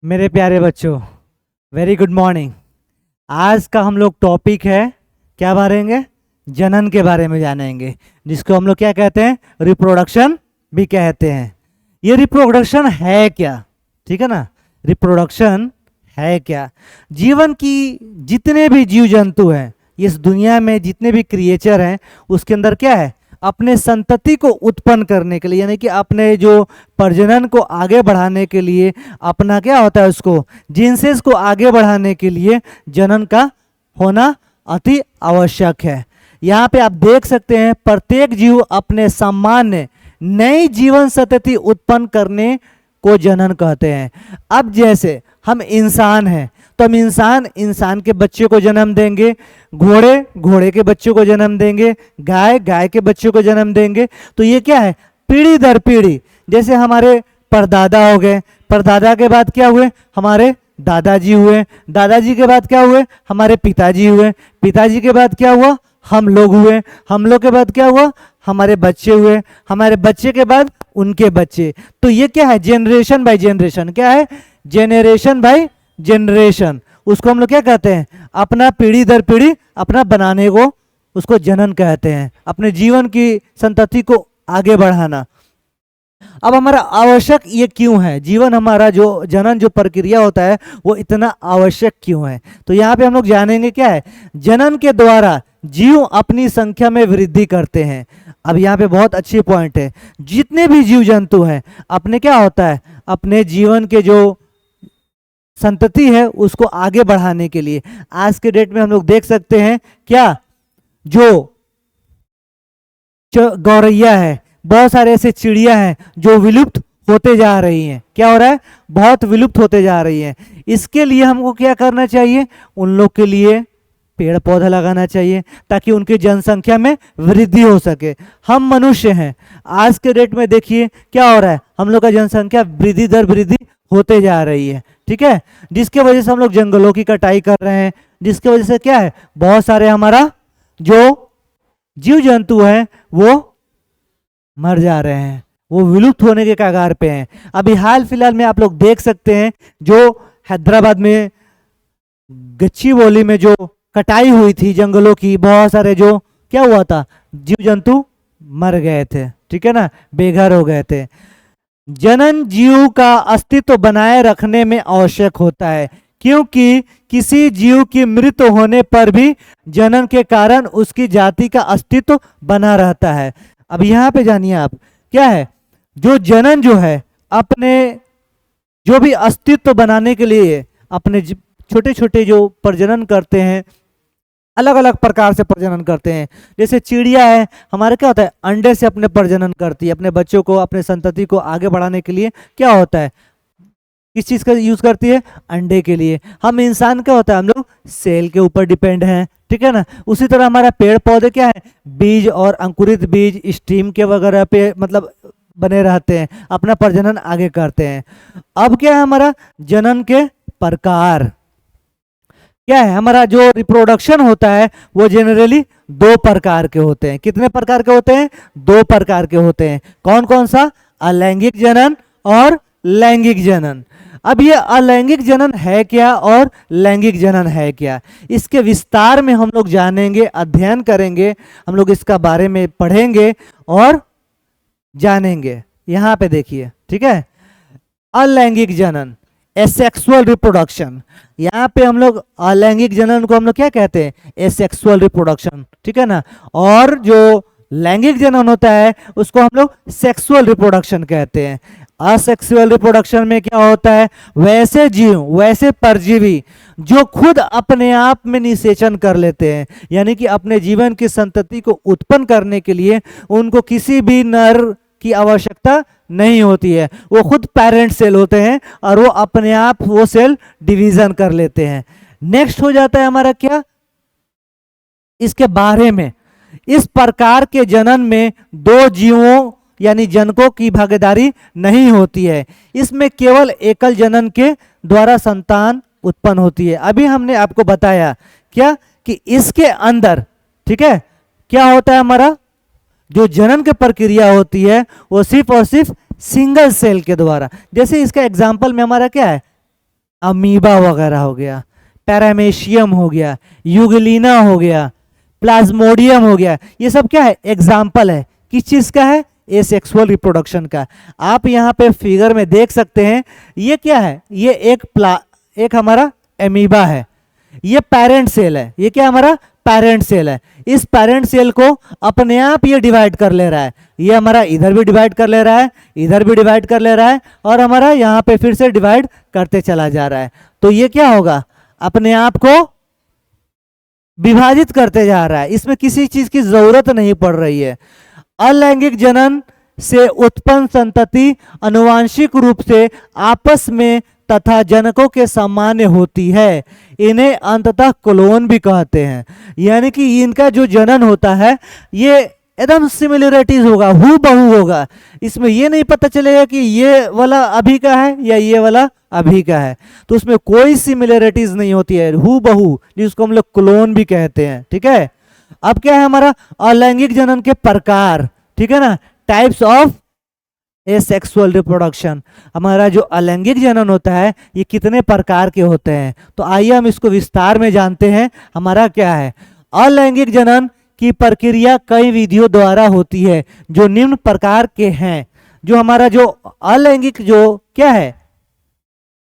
मेरे प्यारे बच्चों, वेरी गुड मॉर्निंग। आज का हम लोग टॉपिक है, क्या बारेंगे? जनन के बारे में जानेंगे, जिसको हम लोग क्या कहते हैं? रिप्रोडक्शन भी कहते हैं। ये रिप्रोडक्शन है क्या? ठीक है ना, रिप्रोडक्शन है क्या? जीवन की जितने भी जीव जंतु हैं, इस दुनिया में जितने भी क्रिएचर हैं, उसके अंदर क्या है? अपने संतति को उत्पन्न करने के लिए, यानी कि अपने जो प्रजनन को आगे बढ़ाने के लिए, अपना क्या होता है, उसको जीन्सेस को आगे बढ़ाने के लिए जनन का होना अति आवश्यक है। यहाँ पे आप देख सकते हैं, प्रत्येक जीव अपने सामान्य नई जीवन संतति उत्पन्न करने को जनन कहते हैं। अब जैसे हम इंसान हैं, तो हम इंसान के बच्चे को जन्म देंगे, घोड़े के बच्चे को जन्म देंगे, गाय के बच्चे को जन्म देंगे। तो ये क्या है? पीढ़ी दर पीढ़ी, जैसे हमारे परदादा हो गए, परदादा के बाद क्या हुए? हमारे दादाजी हुए, दादाजी के बाद क्या हुए? हमारे पिताजी हुए, पिताजी के बाद क्या हुआ? हम लोग हुए, हम लोग के बाद क्या हुआ? हमारे बच्चे हुए, हमारे बच्चे के बाद उनके बच्चे। तो ये क्या है? Generation by generation. क्या है? Generation by generation. उसको हम लोग क्या कहते हैं? अपना पीढ़ी दर पीढ़ी अपना बनाने को उसको जनन कहते हैं, अपने जीवन की संतति को आगे बढ़ाना। अब हमारा आवश्यक ये क्यों है? जीवन हमारा जो जनन जो प्रक्रिया होता है वो इतना आवश्यक क्यों है? तो यहाँ पे हम लोग जानेंगे क्या है। जनन के द्वारा जीव अपनी संख्या में वृद्धि करते हैं। अब यहाँ पे बहुत अच्छी पॉइंट है, जितने भी जीव जंतु हैं अपने क्या होता है, अपने जीवन के जो संतति है उसको आगे बढ़ाने के लिए, आज के डेट में हम लोग देख सकते हैं क्या, जो गौरैया है, बहुत सारे ऐसे चिड़िया हैं जो विलुप्त होते जा रही हैं। क्या हो रहा है? बहुत विलुप्त होते जा रही हैं। इसके लिए हमको क्या करना चाहिए? उन लोग के लिए पेड़ पौधा लगाना चाहिए, ताकि उनकी जनसंख्या में वृद्धि हो सके। हम मनुष्य हैं, आज के डेट में देखिए क्या हो रहा है, हम लोग का जनसंख्या वृद्धि दर वृद्धि होते जा रही है। ठीक है, जिसके वजह से हम लोग जंगलों की कटाई कर रहे हैं, जिसके वजह से क्या है, बहुत सारे हमारा जो जीव जंतु हैं वो मर जा रहे हैं, वो विलुप्त होने के कगार पे हैं। अभी हाल फिलहाल में आप लोग देख सकते हैं, जो हैदराबाद में गच्चीबौली में जो कटाई हुई थी जंगलों की, बहुत सारे जो क्या हुआ था, जीव जंतु मर गए थे। ठीक है ना, बेघर हो गए थे। जनन जीव का अस्तित्व बनाए रखने में आवश्यक होता है, क्योंकि किसी जीव की मृत्यु होने पर भी जनन के कारण उसकी जाति का अस्तित्व बना रहता है। अब यहाँ पे जानिए आप, क्या है, जो जनन जो है अपने जो भी अस्तित्व बनाने के लिए अपने छोटे छोटे जो प्रजनन करते हैं, अलग अलग प्रकार से प्रजनन करते हैं। जैसे चिड़िया है, हमारे क्या होता है, अंडे से अपने प्रजनन करती है, अपने बच्चों को, अपने संतति को आगे बढ़ाने के लिए क्या होता है, किस चीज़ का यूज़ करती है? अंडे के लिए। हम इंसान क्या होता है, हम लोग सेल के ऊपर डिपेंड हैं। ठीक है ना, उसी तरह हमारा पेड़ पौधे क्या है, बीज और अंकुरित बीज स्टीम के वगैरह पे मतलब बने रहते हैं, अपना प्रजनन आगे करते हैं। अब क्या है, हमारा जनन के प्रकार क्या है, हमारा जो रिप्रोडक्शन होता है वो जनरली दो प्रकार के होते हैं। कितने प्रकार के होते हैं? दो प्रकार के होते हैं। कौन कौन सा? अलैंगिक जनन और लैंगिक जनन। अब ये अलैंगिक जनन है क्या और लैंगिक जनन है क्या, इसके विस्तार में हम लोग जानेंगे, अध्ययन करेंगे, हम लोग इसका बारे में पढ़ेंगे और जानेंगे। यहाँ पे देखिए, ठीक है, अलैंगिक जनन, एसेक्सुअल रिप्रोडक्शन। यहाँ पे हम लोग अलैंगिक जनन को हम लोग क्या कहते हैं? Asexual reproduction. ठीक है ना, और जो लैंगिक जनन होता है उसको हम लोग सेक्सुअल रिप्रोडक्शन कहते हैं। असेक्सुअल रिप्रोडक्शन में क्या होता है, वैसे जीव, वैसे परजीवी जो खुद अपने आप में निषेचन कर लेते हैं, यानी कि अपने जीवन की संतति को उत्पन्न करने के लिए उनको किसी भी नर की आवश्यकता नहीं होती है, वो खुद पेरेंट सेल होते हैं और वो अपने आप वो सेल डिवीजन कर लेते हैं। नेक्स्ट हो जाता है हमारा क्या, इसके बारे में, इस प्रकार के जनन में दो जीवों यानी जनकों की भागीदारी नहीं होती है, इसमें केवल एकल जनन के द्वारा संतान उत्पन्न होती है। अभी हमने आपको बताया क्या कि इसके अंदर, ठीक है, क्या होता है, हमारा जो जनन की प्रक्रिया होती है वो सिर्फ और सिर्फ सिंगल सेल के द्वारा। जैसे इसका एग्जाम्पल में हमारा क्या है, अमीबा वगैरह हो गया, पैरामेशियम हो गया, यूगलिना हो गया, प्लाज्मोडियम हो गया, ये सब क्या है, एग्जाम्पल है किस चीज का है, एसेक्सुअल रिप्रोडक्शन का। आप यहाँ पे फिगर में देख सकते हैं, ये क्या है, ये एक हमारा एमीबा है, ये पेरेंट सेल है, ये क्या हमारा पेरेंट सेल है। इस पेरेंट सेल को अपने आप ये डिवाइड कर ले रहा है, ये हमारा इधर भी डिवाइड कर ले रहा है, इधर भी डिवाइड कर ले रहा है, और हमारा यहाँ पे फिर से डिवाइड करते चला जा रहा है। तो ये क्या होगा, अपने आप को विभाजित करते जा रहा है, इसमें किसी चीज की जरूरत नहीं पड़ रही है। अलैंगिक जनन से उत्पन्न संतति आनुवांशिक रूप से आपस में तथा जनकों के सामान्य होती है, इन्हें अंततः क्लोन भी कहते हैं। यानी कि इनका जो जनन होता है ये एकदम सिमिलरिटीज होगा, हू बहू होगा, इसमें ये नहीं पता चलेगा कि ये वाला अभी का है या ये वाला अभी का है, तो उसमें कोई सिमिलरिटीज नहीं होती है, हू बहू, जिसको हम लोग क्लोन भी कहते हैं। ठीक है, अब क्या है हमारा अलैंगिक जनन के प्रकार, ठीक है ना, टाइप्स ऑफ एसेक्सुअल रिप्रोडक्शन। हमारा जो अलैंगिक जनन होता है ये कितने प्रकार के होते हैं, तो आइए हम इसको विस्तार में जानते हैं। हमारा क्या है, अलैंगिक जनन की प्रक्रिया कई विधियों द्वारा होती है जो निम्न प्रकार के हैं। जो हमारा जो अलैंगिक जो क्या है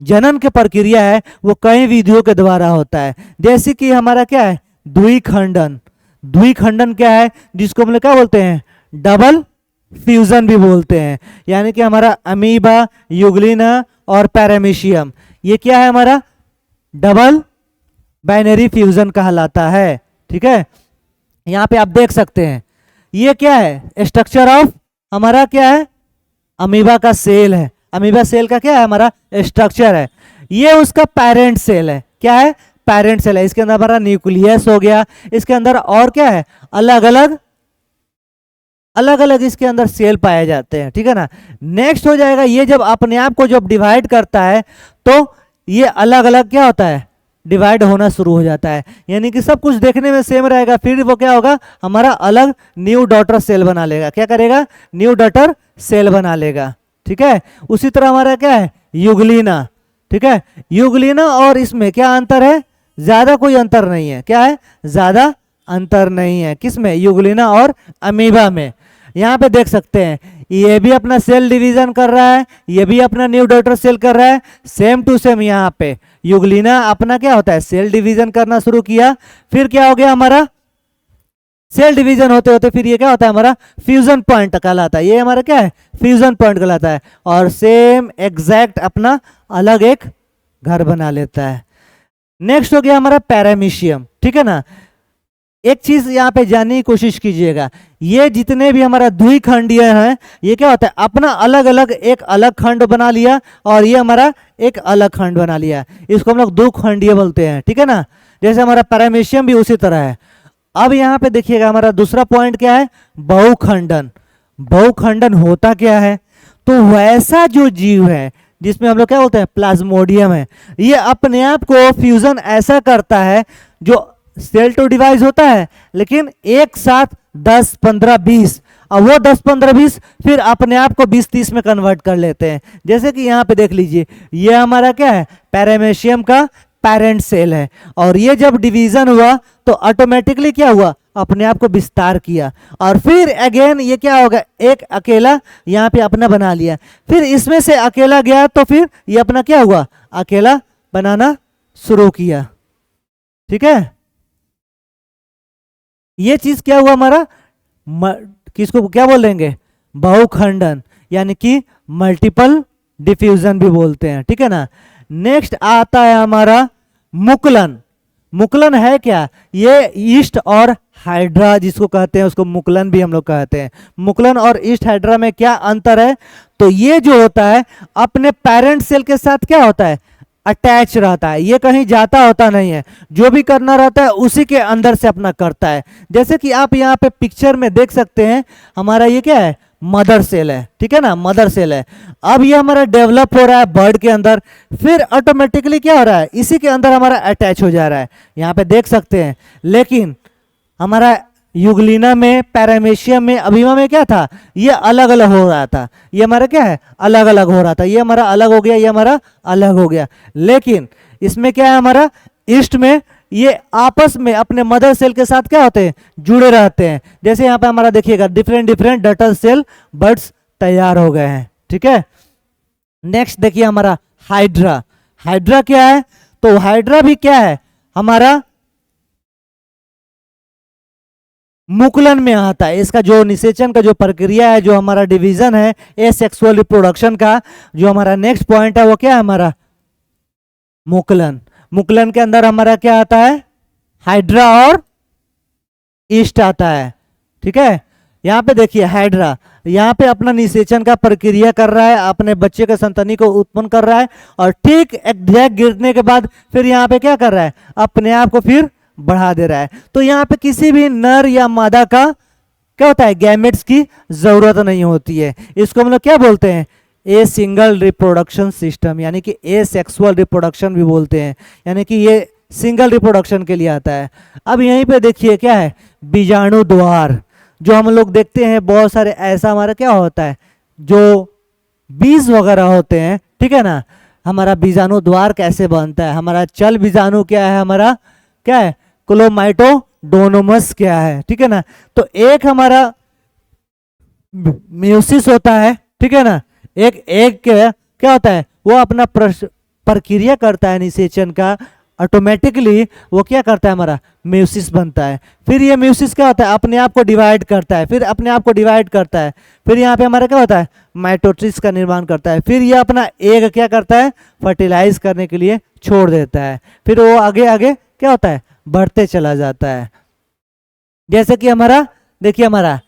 जनन की प्रक्रिया है वो कई विधियों के द्वारा होता है, जैसे कि हमारा क्या है द्विखंडन। द्विखंडन क्या है, जिसको हम लोग क्या बोलते हैं, डबल फ्यूजन भी बोलते हैं। यानी कि हमारा अमीबा, यूग्लिना और पैरामीशियम, ये क्या है हमारा डबल बाइनरी फ्यूजन कहलाता है। ठीक है, यहाँ पे आप देख सकते हैं ये क्या है, स्ट्रक्चर ऑफ हमारा क्या है, अमीबा का सेल है। अमीबा सेल का क्या है हमारा स्ट्रक्चर है, ये उसका पेरेंट सेल है। क्या है, पेरेंट सेल है। इसके अंदर हमारा न्यूक्लियस हो गया, इसके अंदर और क्या है, अलग अलग इसके अंदर सेल पाए जाते हैं। ठीक है ना, नेक्स्ट हो जाएगा, ये जब अपने आप को जब डिवाइड करता है तो ये अलग अलग क्या होता है, डिवाइड होना शुरू हो जाता है। यानी कि सब कुछ देखने में सेम रहेगा, फिर वो क्या होगा, हमारा अलग न्यू डॉटर सेल बना लेगा। क्या करेगा, न्यू डॉटर सेल बना लेगा। ठीक है, उसी तरह हमारा क्या है यूग्लिना। ठीक है, यूग्लिना और इसमें क्या अंतर है, ज्यादा कोई अंतर नहीं है। क्या है, ज्यादा अंतर नहीं है किसमें, यूग्लिना और अमीबा में। यहाँ पे देख सकते हैं ये भी अपना सेल डिवीजन कर रहा है, ये भी अपना न्यू डॉटर सेल कर रहा है, सेम टू सेम। यहाँ पे यूग्लिना अपना क्या होता है, सेल डिवीजन करना शुरू किया, फिर क्या हो गया हमारा सेल डिवीजन होते होते फिर ये क्या होता है हमारा फ्यूजन पॉइंट कहलाता है। ये हमारा क्या है, फ्यूजन पॉइंट कहलाता है, और सेम एग्जैक्ट अपना अलग एक घर बना लेता है। नेक्स्ट हो गया हमारा पैरामीशियम। ठीक है ना, एक चीज यहाँ पे जानने की कोशिश कीजिएगा, ये जितने भी हमारा द्विखंडीय हैं ये क्या होता है, अपना अलग अलग एक अलग खंड बना लिया और ये हमारा एक अलग खंड बना लिया, इसको हम लोग दो खंडीय बोलते हैं। ठीक है ना, जैसे हमारा पैरामीशियम भी उसी तरह है। अब यहाँ पे देखिएगा हमारा दूसरा पॉइंट क्या है, बहुखंडन। बहुखंडन होता क्या है, तो वैसा जो जीव है जिसमें हम लोग क्या बोलते हैं प्लाज्मोडियम है, ये अपने आप को फ्यूजन ऐसा करता है, जो सेल टू डिवाइस होता है लेकिन एक साथ 10, 15, 20, और वो 10, 15, 20 फिर अपने आप को 20, 30 में कन्वर्ट कर लेते हैं। जैसे कि यहाँ पे देख लीजिए, ये हमारा क्या है पैरामीशियम का पेरेंट सेल है, और ये जब डिवीजन हुआ तो ऑटोमेटिकली क्या हुआ, अपने आप को विस्तार किया, और फिर अगेन ये क्या होगा, एक अकेला यहाँ पे अपना बना लिया, फिर इसमें से अकेला गया तो फिर ये अपना क्या हुआ, अकेला बनाना शुरू किया। ठीक है, ये चीज क्या हुआ हमारा किसको क्या बोल देंगे, बहुखंडन, यानी कि मल्टीपल डिफ्यूजन भी बोलते हैं। ठीक है ना, नेक्स्ट आता है हमारा मुकुलन। मुकुलन है क्या, ये ईस्ट और हाइड्रा जिसको कहते हैं उसको मुकुलन भी हम लोग कहते हैं। मुकुलन और ईस्ट हाइड्रा में क्या अंतर है, तो ये जो होता है अपने पेरेंट सेल के साथ क्या होता है, अटैच रहता है, ये कहीं जाता होता नहीं है, जो भी करना रहता है उसी के अंदर से अपना करता है। जैसे कि आप यहाँ पे पिक्चर में देख सकते हैं, हमारा ये क्या है मदर सेल है। ठीक है ना, मदर सेल है। अब ये हमारा डेवलप हो रहा है बर्ड के अंदर, फिर ऑटोमेटिकली क्या हो रहा है, इसी के अंदर हमारा अटैच हो जा रहा है, यहाँ पे देख सकते हैं। लेकिन हमारा युगलिना में, पैरामेशियम में, अभिमा में क्या था, ये अलग अलग हो रहा था, ये हमारा क्या है, अलग अलग हो रहा था, ये हमारा अलग हो गया, ये हमारा अलग हो गया। लेकिन इसमें क्या है, हमारा ईस्ट में ये आपस में अपने मदर सेल के साथ क्या होते हैं, जुड़े रहते हैं। जैसे यहाँ पे हमारा देखिएगा डिफरेंट डिफरेंट डटल सेल बर्ड्स तैयार हो गए हैं, ठीक है। नेक्स्ट देखिए हमारा हाइड्रा। हाइड्रा क्या है, तो हाइड्रा भी क्या है, हमारा मुकुलन में आता है। इसका जो निषेचन का जो प्रक्रिया है, जो हमारा डिवीजन है एसेक्सुअल रिप्रोडक्शन का, जो हमारा नेक्स्ट पॉइंट है वो क्या है, हमारा मुकुलन। मुकुलन के अंदर हमारा क्या आता है, हाइड्रा और ईस्ट आता है, ठीक है। यहाँ पे देखिए हाइड्रा यहाँ पे अपना निषेचन का प्रक्रिया कर रहा है, अपने बच्चे के संतानी को उत्पन्न कर रहा है, और ठीक एग्जैक्ट गिरने के बाद फिर यहाँ पे क्या कर रहा है, अपने आप को फिर बढ़ा दे रहा है। तो यहाँ पे किसी भी नर या मादा का क्या होता है, गैमेट्स की जरूरत नहीं होती है। इसको हम लोग क्या बोलते हैं, ए सिंगल रिप्रोडक्शन सिस्टम, यानी कि ए सेक्सुअल रिप्रोडक्शन भी बोलते हैं, यानी कि ये सिंगल रिप्रोडक्शन के लिए आता है। अब यहीं पे देखिए क्या है, बीजाणु द्वार, जो हम लोग देखते हैं बहुत सारे ऐसा हमारा क्या होता है, जो बीज वगैरह होते हैं, ठीक है ना। हमारा बीजाणु द्वार कैसे बनता है, हमारा चल बीजाणु क्या है, हमारा क्या है, क्लोमाइटोडोनोमस क्या है, ठीक है ना। तो एक हमारा म्यूसिस होता है, ठीक है ना, एक क्या होता है, वो अपना प्रक्रिया करता है निषेचन का, ऑटोमेटिकली वो क्या करता है, हमारा म्यूसिस बनता है। फिर ये म्यूसिस क्या होता है, अपने आप को डिवाइड करता है, फिर अपने आप को डिवाइड करता है, फिर यहाँ पे हमारा क्या होता है, माइटोसिस का निर्माण करता है, फिर ये अपना एग क्या करता है, फर्टिलाइज करने के लिए छोड़ देता है, फिर वो आगे आगे क्या होता है, बढ़ते चला जाता है। जैसे कि हमारा देखिए हमारा